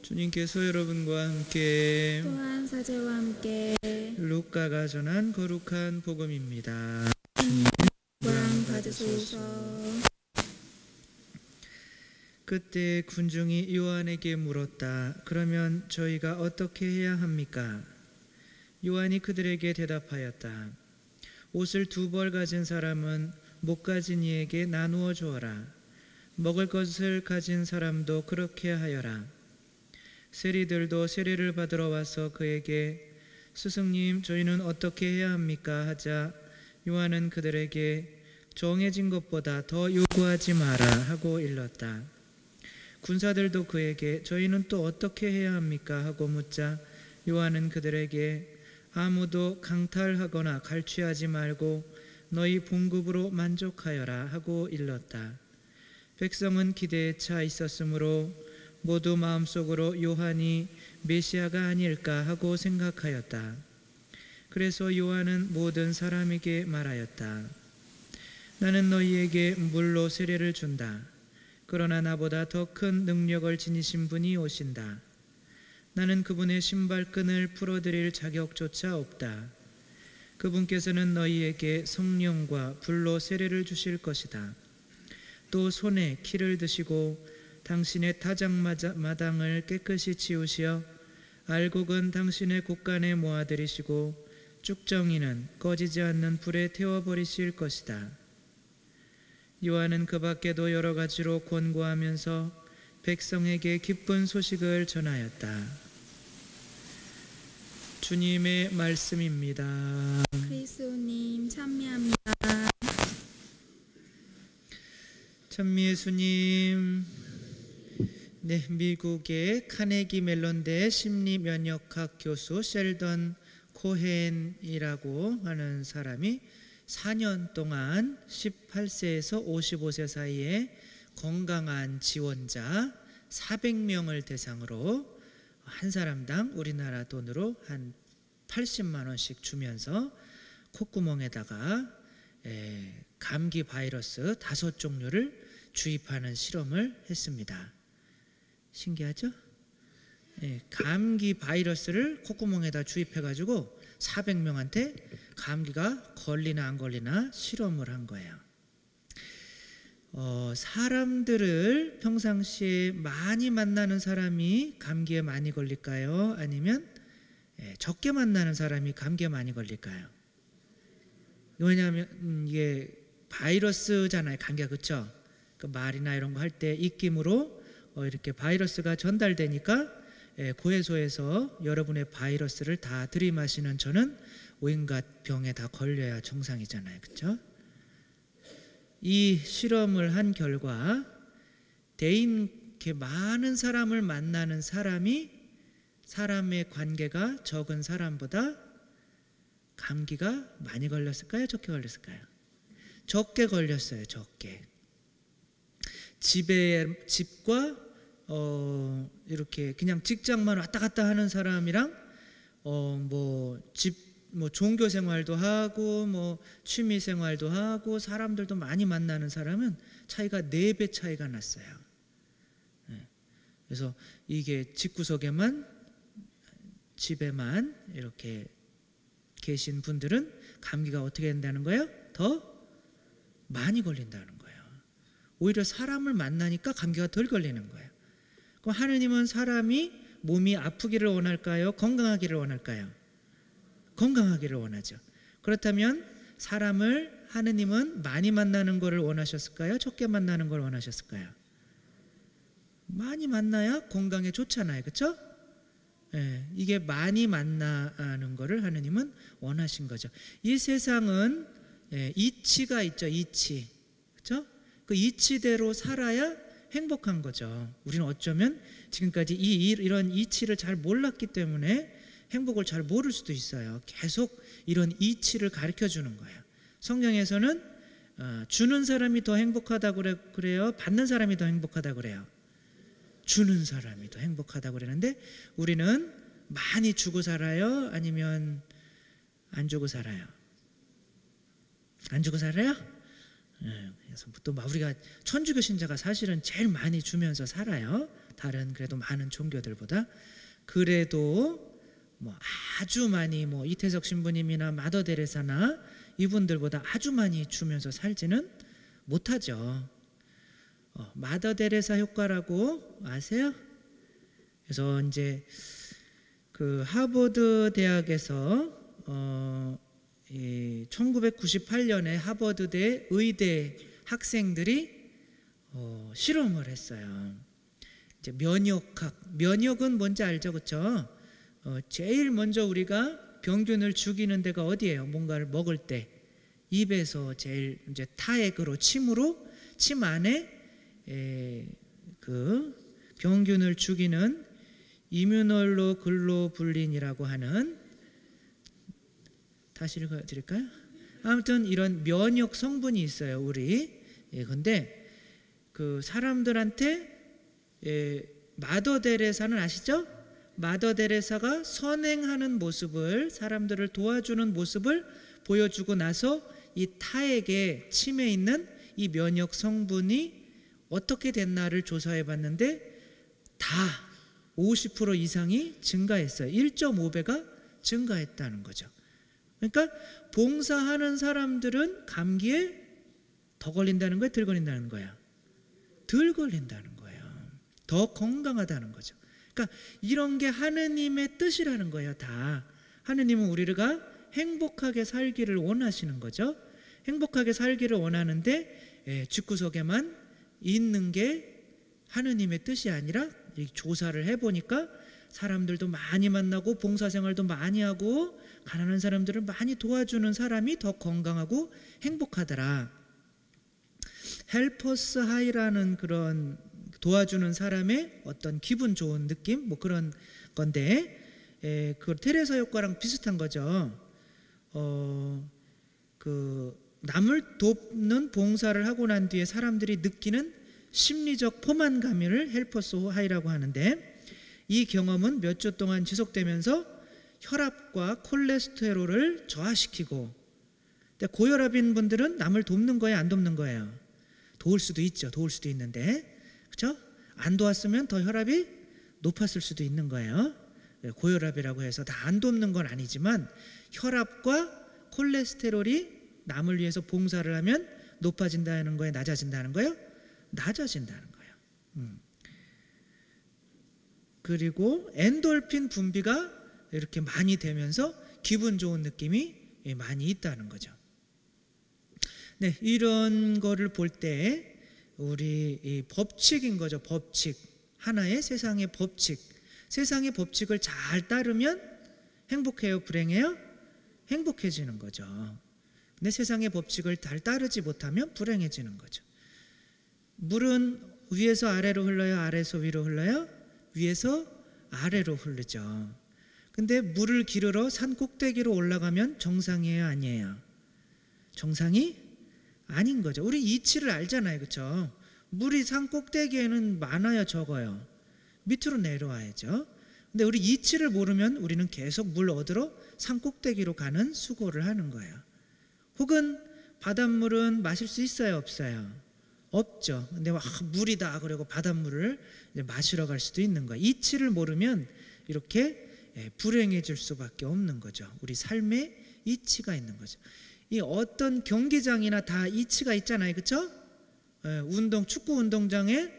주님께서 여러분과 함께 또한 사제와 함께 루카가 전한 거룩한 복음입니다. 영광 받으소서. 그때 군중이 요한에게 물었다. 그러면 저희가 어떻게 해야 합니까? 요한이 그들에게 대답하였다. 옷을 2벌 가진 사람은 못 가진 이에게 나누어 주어라. 먹을 것을 가진 사람도 그렇게 하여라. 세리들도 세례를 받으러 와서 그에게 스승님, 저희는 어떻게 해야 합니까? 하자 요한은 그들에게 정해진 것보다 더 요구하지 마라 하고 일렀다. 군사들도 그에게 저희는 또 어떻게 해야 합니까? 하고 묻자 요한은 그들에게 아무도 강탈하거나 갈취하지 말고 너희 봉급으로 만족하여라 하고 일렀다. 백성은 기대에 차 있었으므로 모두 마음속으로 요한이 메시아가 아닐까 하고 생각하였다. 그래서 요한은 모든 사람에게 말하였다. 나는 너희에게 물로 세례를 준다. 그러나 나보다 더 큰 능력을 지니신 분이 오신다. 나는 그분의 신발끈을 풀어드릴 자격조차 없다. 그분께서는 너희에게 성령과 불로 세례를 주실 것이다. 또 손에 키를 드시고 당신의 타작마당을 깨끗이 치우시어 알곡은 당신의 곳간에 모아들이시고 쭉정이는 꺼지지 않는 불에 태워버리실 것이다. 요한은 그 밖에도 여러 가지로 권고하면서 백성에게 기쁜 소식을 전하였다. 주님의 말씀입니다. 그리스도님 찬미합니다. 찬미 예수님. 네, 미국의 카네기 멜론대 심리면역학 교수 셸던 코헨이라고 하는 사람이 4년 동안 18세에서 55세 사이에 건강한 지원자 400명을 대상으로 한 사람당 우리나라 돈으로 한 80만 원씩 주면서 콧구멍에다가 감기 바이러스 5종류를 주입하는 실험을 했습니다. 신기하죠? 감기 바이러스를 콧구멍에다 주입해가지고 400명한테 감기가 걸리나 안 걸리나 실험을 한 거예요. 사람들을 평상시에 많이 만나는 사람이 감기에 많이 걸릴까요? 아니면 적게 만나는 사람이 감기에 많이 걸릴까요? 왜냐하면 이게 바이러스잖아요, 감기가. 그렇죠? 그 말이나 이런 거 할 때 입김으로 이렇게 바이러스가 전달되니까 고해소에서 여러분의 바이러스를 다 들이마시는 저는 온갖 병에 다 걸려야 정상이잖아요, 그렇죠? 이 실험을 한 결과 대인 이렇게 많은 사람을 만나는 사람이 사람의 관계가 적은 사람보다 감기가 많이 걸렸을까요? 적게 걸렸을까요? 적게 걸렸어요. 적게. 집과 이렇게 그냥 직장만 왔다 갔다 하는 사람이랑 종교 생활도 하고 취미 생활도 하고 사람들도 많이 만나는 사람은 차이가 4배 차이가 났어요. 그래서 이게 집구석에만 집에만 이렇게 계신 분들은 감기가 어떻게 된다는 거예요? 더 많이 걸린다는 거예요. 오히려 사람을 만나니까 감기가 덜 걸리는 거예요. 그럼 하느님은 사람이 몸이 아프기를 원할까요? 건강하기를 원할까요? 건강하기를 원하죠. 그렇다면 사람을 하느님은 많이 만나는 것을 원하셨을까요? 적게 만나는 걸 원하셨을까요? 많이 만나야 건강에 좋잖아요, 그렇죠? 이게 많이 만나는 것을 하느님은 원하신 거죠. 이 세상은 이치가 있죠, 이치, 그렇죠? 그 이치대로 살아야 행복한 거죠. 우리는 어쩌면 지금까지 이런 이치를 잘 몰랐기 때문에 행복을 잘 모를 수도 있어요. 계속 이런 이치를 가르쳐 주는 거예요. 성경에서는 주는 사람이 더 행복하다고 그래요? 받는 사람이 더 행복하다고 그래요? 주는 사람이 더 행복하다고 그러는데 우리는 많이 주고 살아요? 아니면 안 주고 살아요? 안 주고 살아요? 그래서 또 우리가 천주교 신자가 사실은 제일 많이 주면서 살아요. 다른 그래도 많은 종교들보다. 그래도 뭐 아주 많이 뭐 이태석 신부님이나 마더 데레사나 이분들보다 아주 많이 주면서 살지는 못하죠. 마더 데레사 효과라고 아세요? 그래서 이제 그 하버드 대학에서 1998년에 하버드대 의대 학생들이 실험을 했어요. 이제 면역은 뭔지 알죠, 그렇죠? 제일 먼저 우리가 병균을 죽이는 데가 어디예요? 뭔가를 먹을 때 입에서 제일 이제 타액으로 침 안에 그 병균을 죽이는 이뮤놀로글로불린이라고 하는, 다시 읽어드릴까요? 아무튼 이런 면역 성분이 있어요, 우리. 근데 그 사람들한테 마더 데레사는 아시죠? 마더 데레사가 선행하는 모습을, 사람들을 도와주는 모습을 보여주고 나서 이 타액에 침에 있는 이 면역 성분이 어떻게 됐나를 조사해 봤는데 다 50% 이상이 증가했어요. 1.5배가 증가했다는 거죠. 그러니까 봉사하는 사람들은 감기에 더 걸린다는 거예요? 덜 걸린다는 거예요? 덜 걸린다는 거예요. 더 건강하다는 거죠. 그러니까 이런 게 하느님의 뜻이라는 거예요. 다. 하느님은 우리가 행복하게 살기를 원하시는 거죠. 행복하게 살기를 원하는데 집구석에만 있는 게 하느님의 뜻이 아니라 조사를 해보니까 사람들도 많이 만나고 봉사생활도 많이 하고 가난한 사람들을 많이 도와주는 사람이 더 건강하고 행복하더라. 헬퍼스 하이라는 그런 도와주는 사람의 어떤 기분 좋은 느낌, 뭐 그런 건데, 그 테레사 효과랑 비슷한 거죠. 그 남을 돕는 봉사를 하고 난 뒤에 사람들이 느끼는 심리적 포만감을 헬퍼스 하이라고 하는데, 이 경험은 몇 주 동안 지속되면서 혈압과 콜레스테롤을 저하시키고, 근데 고혈압인 분들은 남을 돕는 거예요, 안 돕는 거예요? 도울 수도 있죠. 도울 수도 있는데, 그렇죠? 안 도왔으면 더 혈압이 높았을 수도 있는 거예요. 고혈압이라고 해서 다 안 돕는 건 아니지만 혈압과 콜레스테롤이 남을 위해서 봉사를 하면 높아진다는 거예요, 낮아진다는 거예요? 낮아진다는 거예요. 그리고 엔돌핀 분비가 이렇게 많이 되면서 기분 좋은 느낌이 많이 있다는 거죠. 네, 이런 거를 볼 때 우리 이 법칙인 거죠. 법칙. 하나의 세상의 법칙. 세상의 법칙을 잘 따르면 행복해요, 불행해요? 행복해지는 거죠. 근데 세상의 법칙을 잘 따르지 못하면 불행해지는 거죠. 물은 위에서 아래로 흘러요, 아래에서 위로 흘러요? 위에서 아래로 흐르죠. 근데 물을 기르러 산 꼭대기로 올라가면 정상이에요, 아니에요? 정상이 아닌 거죠. 우리 이치를 알잖아요, 그렇죠? 물이 산 꼭대기에는 많아요, 적어요? 밑으로 내려와야죠. 근데 우리 이치를 모르면 우리는 계속 물 얻으러 산 꼭대기로 가는 수고를 하는 거예요. 혹은 바닷물은 마실 수 있어요, 없어요? 없죠. 근데 물이다 그러고 바닷물을 이제 마시러 갈 수도 있는 거예요. 이치를 모르면 이렇게 불행해질 수밖에 없는 거죠. 우리 삶에 이치가 있는 거죠. 이 어떤 경기장이나 다 이치가 있잖아요, 그렇죠? 축구 운동장에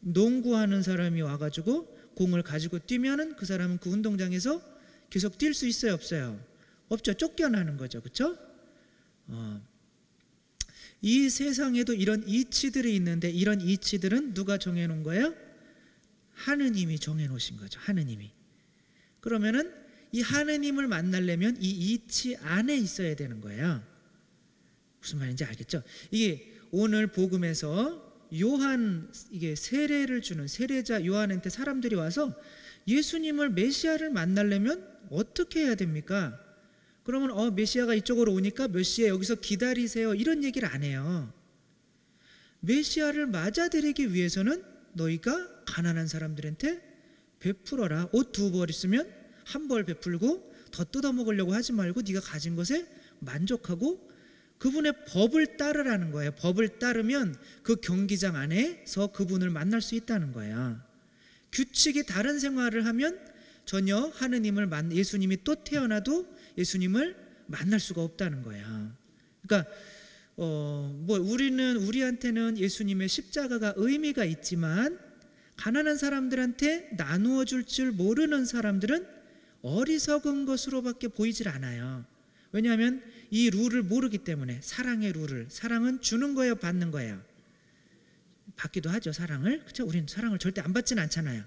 농구하는 사람이 와가지고 공을 가지고 뛰면은 그 사람은 그 운동장에서 계속 뛸 수 있어요, 없어요? 없죠. 쫓겨나는 거죠, 그렇죠? 이 세상에도 이런 이치들이 있는데, 이런 이치들은 누가 정해놓은 거예요? 하느님이 정해놓으신 거죠. 하느님이. 그러면은 이 하느님을 만나려면 이 이치 안에 있어야 되는 거예요. 무슨 말인지 알겠죠? 이게 오늘 복음에서 요한, 이게 세례를 주는 세례자 요한한테 사람들이 와서 예수님을 메시아를 만나려면 어떻게 해야 됩니까? 그러면 메시아가 이쪽으로 오니까 몇 시에 여기서 기다리세요, 이런 얘기를 안 해요. 메시아를 맞아들이기 위해서는 너희가 가난한 사람들한테 베풀어라. 옷 2벌 있으면 1벌 베풀고 더 뜯어먹으려고 하지 말고 네가 가진 것에 만족하고 그분의 법을 따르라는 거예요. 법을 따르면 그 경기장 안에서 그분을 만날 수 있다는 거예요. 규칙이 다른 생활을 하면 전혀 예수님이 또 태어나도 예수님을 만날 수가 없다는 거예요. 그러니까 우리한테는 예수님의 십자가가 의미가 있지만 가난한 사람들한테 나누어 줄 줄 모르는 사람들은 어리석은 것으로밖에 보이질 않아요. 왜냐하면 이 룰을 모르기 때문에. 사랑의 룰을. 사랑은 주는 거예요, 받는 거예요? 받기도 하죠, 사랑을. 그렇죠? 우린 사랑을 절대 안 받지는 않잖아요.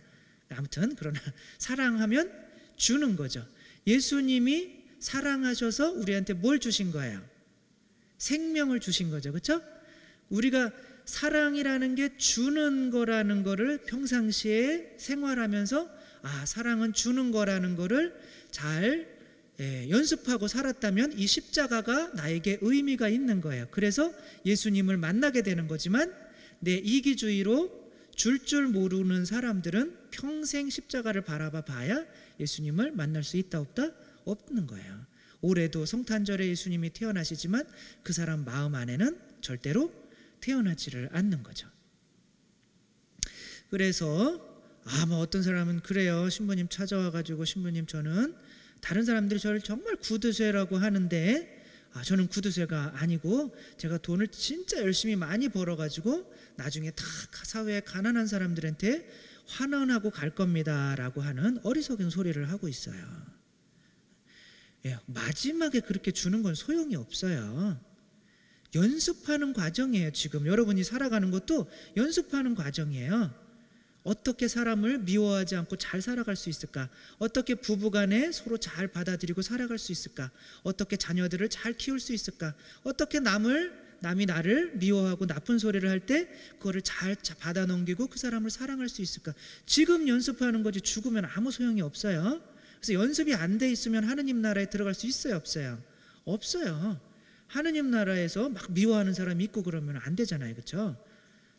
아무튼 그러나 사랑하면 주는 거죠. 예수님이 사랑하셔서 우리한테 뭘 주신 거예요? 생명을 주신 거죠. 그렇죠? 우리가 사랑이라는 게 주는 거라는 거를 평상시에 생활하면서 사랑은 주는 거라는 거를 잘 연습하고 살았다면 이 십자가가 나에게 의미가 있는 거예요. 그래서 예수님을 만나게 되는 거지만 내 이기주의로 줄 모르는 사람들은 평생 십자가를 바라봐 봐야 예수님을 만날 수 있다 없다? 없는 거예요. 올해도 성탄절에 예수님이 태어나시지만 그 사람 마음 안에는 절대로 태어나지를 않는 거죠. 그래서 어떤 사람은 그래요. 신부님 찾아와가지고 신부님 저는 다른 사람들이 저를 정말 구두쇠라고 하는데 저는 구두쇠가 아니고 제가 돈을 진짜 열심히 많이 벌어가지고 나중에 다 사회에 가난한 사람들한테 환원하고 갈 겁니다 라고 하는 어리석은 소리를 하고 있어요. 마지막에 그렇게 주는 건 소용이 없어요. 연습하는 과정이에요. 지금 여러분이 살아가는 것도 연습하는 과정이에요. 어떻게 사람을 미워하지 않고 잘 살아갈 수 있을까? 어떻게 부부간에 서로 잘 받아들이고 살아갈 수 있을까? 어떻게 자녀들을 잘 키울 수 있을까? 어떻게 남이 나를 미워하고 나쁜 소리를 할 때 그거를 잘 받아 넘기고 그 사람을 사랑할 수 있을까? 지금 연습하는 거지 죽으면 아무 소용이 없어요. 그래서 연습이 안 돼 있으면 하느님 나라에 들어갈 수 있어요, 없어요? 없어요. 하느님 나라에서 막 미워하는 사람이 있고 그러면 안 되잖아요, 그렇죠?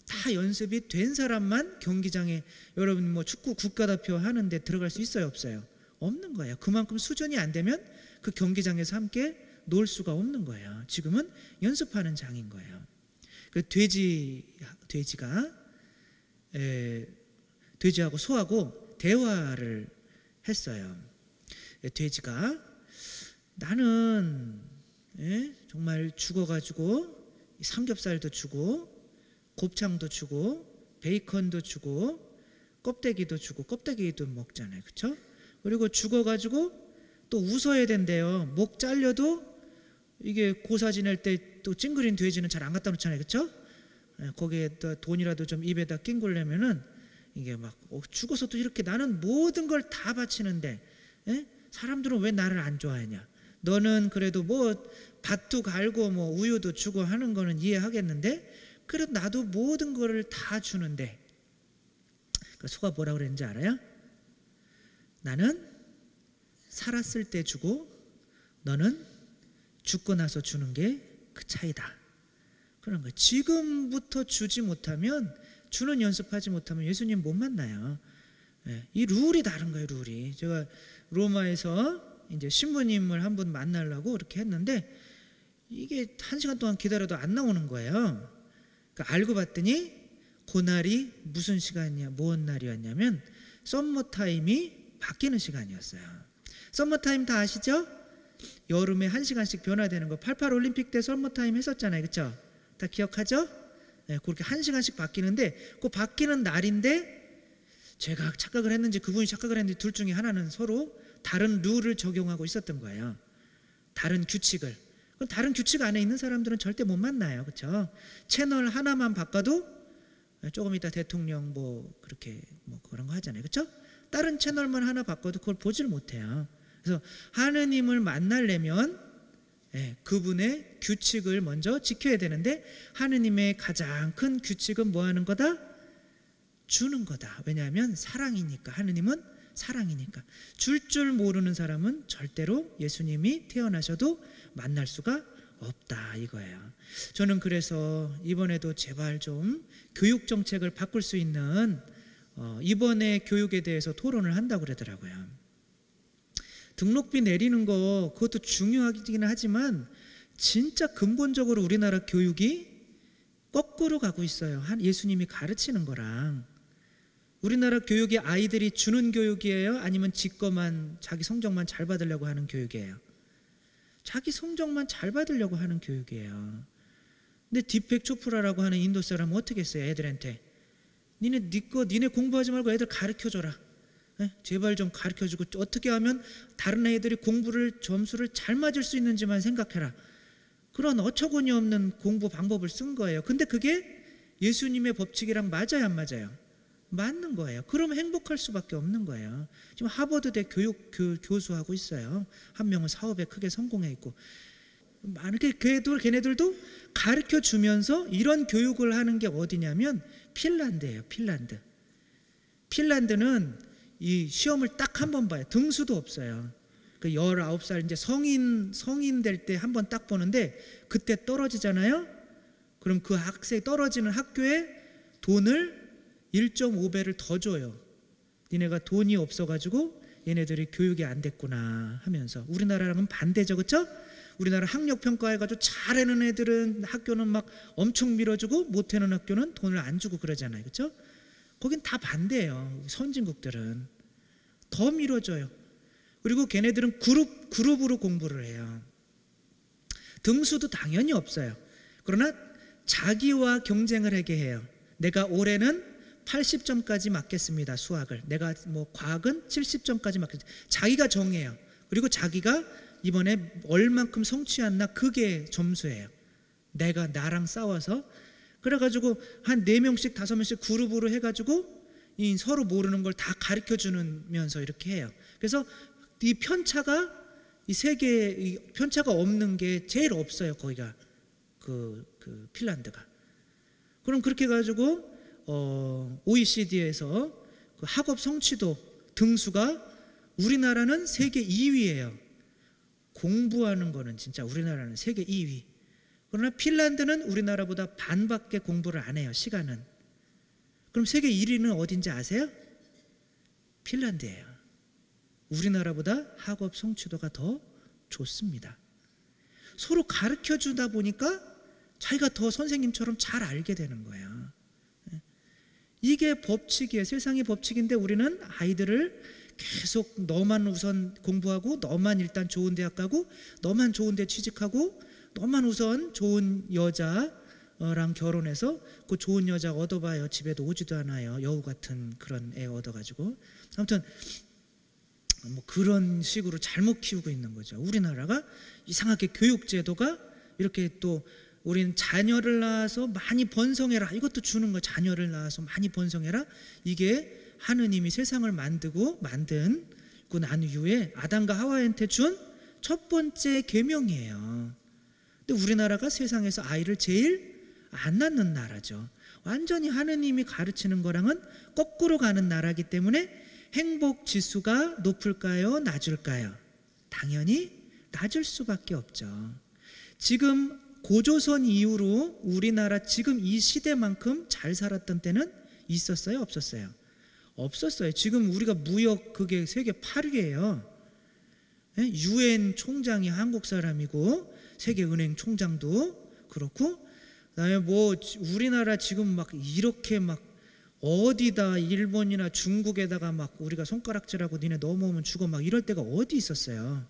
다 연습이 된 사람만 경기장에 여러분 축구 국가대표 하는데 들어갈 수 있어요, 없어요? 없는 거예요. 그만큼 수준이 안 되면 그 경기장에서 함께 놀 수가 없는 거예요. 지금은 연습하는 장인 거예요. 그 돼지가 돼지하고 소하고 대화를 했어요. 돼지가 나는 정말 죽어가지고 삼겹살도 주고 곱창도 주고 베이컨도 주고 껍데기도 주고 껍데기도 먹잖아요, 그렇죠? 그리고 죽어가지고 또 웃어야 된대요. 목 잘려도 이게 고사 지낼 때 또 찡그린 돼지는 잘 안 갖다 놓잖아요, 그렇죠? 거기에 또 돈이라도 좀 입에다 낑굴려면은 이게 막 죽어서 또 이렇게 나는 모든 걸 다 바치는데 사람들은 왜 나를 안 좋아하냐? 너는 그래도 밭도 갈고 우유도 주고 하는 거는 이해하겠는데 그래도 나도 모든 거를 다 주는데 그 소가 뭐라고 그랬는지 알아요? 나는 살았을 때 주고 너는 죽고 나서 주는 게 그 차이다. 그런 거예요. 지금부터 주지 못하면 주는 연습하지 못하면 예수님 못 만나요. 이 룰이 다른 거예요, 룰이. 제가 로마에서 이제 신부님을 한 분 만나려고 이렇게 했는데 이게 1시간 동안 기다려도 안 나오는 거예요. 그러니까 알고 봤더니 그날이 무슨 시간이야, 뭔 날이었냐면 썸머타임이 바뀌는 시간이었어요. 썸머타임 다 아시죠? 여름에 1시간씩 변화되는 거. 88 올림픽 때 썸머타임 했었잖아요, 그렇죠? 다 기억하죠? 그렇게 1시간씩 바뀌는데 그 바뀌는 날인데 제가 착각을 했는지 그분이 착각을 했는지 둘 중에 하나는 서로 다른 룰을 적용하고 있었던 거예요. 다른 규칙을. 다른 규칙 안에 있는 사람들은 절대 못 만나요, 그렇죠? 채널 하나만 바꿔도 조금 이따 대통령 그렇게 그런 거 하잖아요, 그렇죠? 다른 채널만 하나 바꿔도 그걸 보질 못해요. 그래서 하느님을 만나려면 그분의 규칙을 먼저 지켜야 되는데 하느님의 가장 큰 규칙은 뭐 하는 거다? 주는 거다. 왜냐하면 사랑이니까. 하느님은 사랑이니까. 줄 모르는 사람은 절대로 예수님이 태어나셔도 만날 수가 없다, 이거예요. 저는 그래서 이번에도 제발 좀 교육 정책을 바꿀 수 있는 이번에 교육에 대해서 토론을 한다고 그러더라고요. 등록비 내리는 거 그것도 중요하긴 하지만 진짜 근본적으로 우리나라 교육이 거꾸로 가고 있어요. 예수님이 가르치는 거랑. 우리나라 교육이 아이들이 주는 교육이에요? 아니면 지 거만, 자기 성적만 잘 받으려고 하는 교육이에요? 자기 성적만 잘 받으려고 하는 교육이에요. 근데 디펙 초프라라고 하는 인도 사람은 어떻게 했어요? 애들한테 니네 공부하지 말고 애들 가르쳐줘라. 제발 좀 가르쳐주고, 어떻게 하면 다른 애들이 점수를 잘 맞을 수 있는지만 생각해라. 그런 어처구니 없는 공부 방법을 쓴 거예요. 근데 그게 예수님의 법칙이랑 맞아요, 안 맞아요? 맞는 거예요. 그러면 행복할 수밖에 없는 거예요. 지금 하버드대 교수하고 있어요. 한 명은 사업에 크게 성공해 있고. 걔네들도 가르쳐 주면서 이런 교육을 하는 게 어디냐면 핀란드예요. 핀란드는 이 시험을 딱 한 번 봐요. 등수도 없어요. 그 19살 이제 성인 될 때 한 번 딱 보는데, 그때 떨어지잖아요. 그럼 그 학생이 떨어지는 학교에 돈을 1.5배를 더 줘요. 니네가 돈이 없어가지고 얘네들이 교육이 안 됐구나 하면서. 우리나라랑은 반대죠, 그렇죠? 우리나라 학력평가 해가지고 잘하는 애들은 학교는 막 엄청 밀어주고, 못하는 학교는 돈을 안 주고 그러잖아요, 그렇죠? 거긴 다 반대예요. 선진국들은 더 밀어줘요. 그리고 걔네들은 그룹으로 공부를 해요. 등수도 당연히 없어요. 그러나 자기와 경쟁을 하게 해요. 내가 올해는 80점까지 맞겠습니다, 수학을. 내가 과학은 70점까지 맞겠습니다. 자기가 정해요. 그리고 자기가 이번에 얼만큼 성취했나, 그게 점수예요. 내가 나랑 싸워서. 그래가지고 한 4명씩 5명씩 그룹으로 해가지고 이 서로 모르는 걸 다 가르쳐 주면서 이렇게 해요. 그래서 이 편차가, 이 세계에 편차가 없는 게 제일 없어요, 거기가. 그 핀란드가. 그럼 그렇게 해가지고 OECD에서 그 학업 성취도 등수가 우리나라는 세계 2위예요. 공부하는 거는 진짜 우리나라는 세계 2위. 그러나 핀란드는 우리나라보다 반밖에 공부를 안 해요, 시간은. 그럼 세계 1위는 어딘지 아세요? 핀란드예요. 우리나라보다 학업 성취도가 더 좋습니다. 서로 가르쳐 주다 보니까 자기가 더 선생님처럼 잘 알게 되는 거예요. 이게 법칙이에요. 세상의 법칙인데 우리는 아이들을 계속 너만 우선 공부하고, 너만 일단 좋은 대학 가고, 너만 좋은 데 취직하고, 너만 우선 좋은 여자랑 결혼해서 그 좋은 여자 얻어봐요. 집에도 오지도 않아요. 여우 같은 그런 애 얻어가지고. 아무튼 그런 식으로 잘못 키우고 있는 거죠. 우리나라가 이상하게 교육제도가 이렇게, 또 우리는 자녀를 낳아서 많이 번성해라, 이것도 주는 거예요. 자녀를 낳아서 많이 번성해라. 이게 하느님이 세상을 만들고 난 이후에 아담과 하와한테 준 첫 번째 계명이에요. 근데 우리나라가 세상에서 아이를 제일 안 낳는 나라죠. 완전히 하느님이 가르치는 거랑은 거꾸로 가는 나라이기 때문에 행복 지수가 높을까요, 낮을까요? 당연히 낮을 수밖에 없죠. 지금 고조선 이후로 우리나라 지금 이 시대만큼 잘 살았던 때는 있었어요, 없었어요? 없었어요. 지금 우리가 무역 그게 세계 8위예요. UN 총장이 한국 사람이고, 세계은행 총장도 그렇고, 그다음에 우리나라 지금 막 이렇게 막 어디다 일본이나 중국에다가 막 우리가 손가락질하고 니네 넘어오면 죽어 막 이럴 때가 어디 있었어요?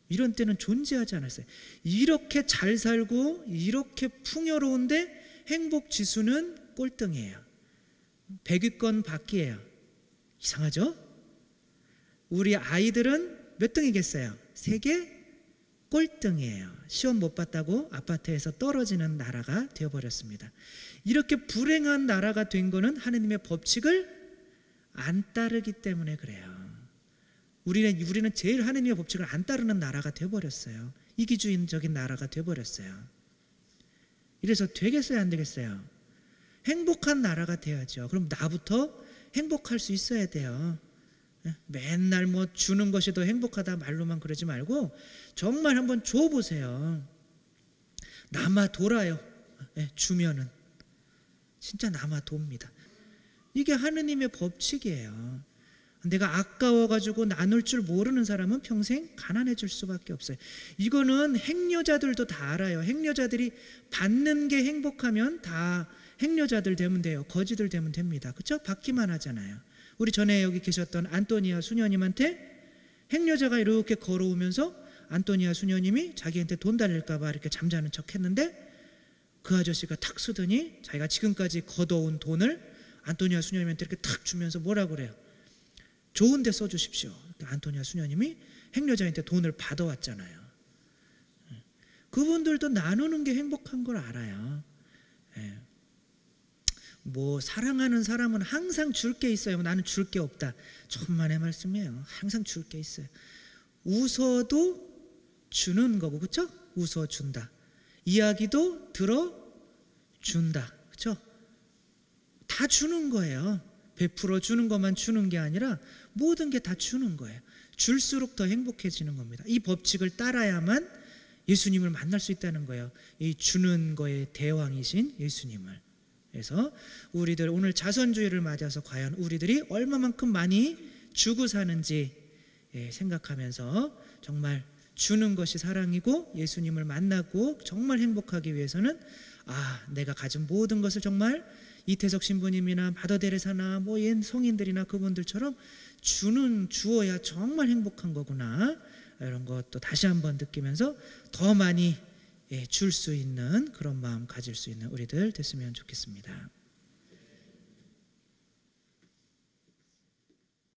이런 때는 존재하지 않았어요. 이렇게 잘 살고 이렇게 풍요로운데 행복 지수는 꼴등이에요. 100위권 밖이에요. 이상하죠? 우리 아이들은 몇 등이겠어요? 세계 꼴등이에요. 시험 못 봤다고 아파트에서 떨어지는 나라가 되어버렸습니다. 이렇게 불행한 나라가 된 거는 하느님의 법칙을 안 따르기 때문에 그래요. 우리는 제일 하느님의 법칙을 안 따르는 나라가 되어버렸어요. 이기주의적인 나라가 되어버렸어요. 이래서 되겠어요, 안 되겠어요? 행복한 나라가 돼야죠. 그럼 나부터 행복할 수 있어야 돼요. 맨날 주는 것이 더 행복하다 말로만 그러지 말고 정말 한번 줘보세요. 남아 돌아요. 주면은 진짜 남아 돕니다. 이게 하느님의 법칙이에요. 내가 아까워가지고 나눌 줄 모르는 사람은 평생 가난해질 수밖에 없어요. 이거는 행여자들도 다 알아요. 행여자들이 받는 게 행복하면 다 행여자들 되면 돼요. 거지들 되면 됩니다. 그렇죠? 받기만 하잖아요. 우리 전에 여기 계셨던 안토니아 수녀님한테 행여자가 이렇게 걸어오면서 안토니아 수녀님이 자기한테 돈 달릴까 봐 이렇게 잠자는 척 했는데 그 아저씨가 탁 쓰더니 자기가 지금까지 걷어온 돈을 안토니아 수녀님한테 이렇게 탁 주면서 뭐라 그래요? 좋은 데 써주십시오. 안토니아 수녀님이 행여자한테 돈을 받아왔잖아요. 그분들도 나누는 게 행복한 걸 알아요. 뭐 사랑하는 사람은 항상 줄 게 있어요. 나는 줄 게 없다. 천만의 말씀이에요. 항상 줄 게 있어요. 웃어도 주는 거고, 그렇죠? 웃어 준다. 이야기도 들어 준다. 그렇죠? 다 주는 거예요. 베풀어 주는 것만 주는 게 아니라 모든 게 다 주는 거예요. 줄수록 더 행복해지는 겁니다. 이 법칙을 따라야만 예수님을 만날 수 있다는 거예요. 이 주는 거의 대왕이신 예수님을. 그래서 우리들 오늘 자선주의를 맞아서 과연 우리들이 얼마만큼 많이 주고 사는지 생각하면서 정말 주는 것이 사랑이고 예수님을 만나고 정말 행복하기 위해서는 내가 가진 모든 것을 정말 이태석 신부님이나 마더 데레사나 뭐 옛 성인들이나 그분들처럼 주어야 정말 행복한 거구나, 이런 것도 다시 한번 느끼면서 더 많이 줄 수 있는 그런 마음 가질 수 있는 우리들 됐으면 좋겠습니다.